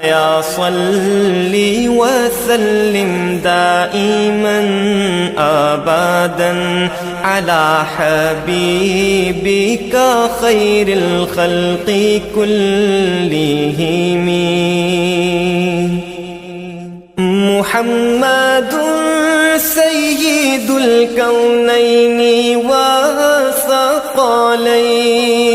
या सल्ली वसल्लिम दाइमन अबदन अला हबीबिका खैरिल खल्क़ि कुल्लिहिम मुहम्मदुन सय्यिदुल कौनैनि व सकलैनि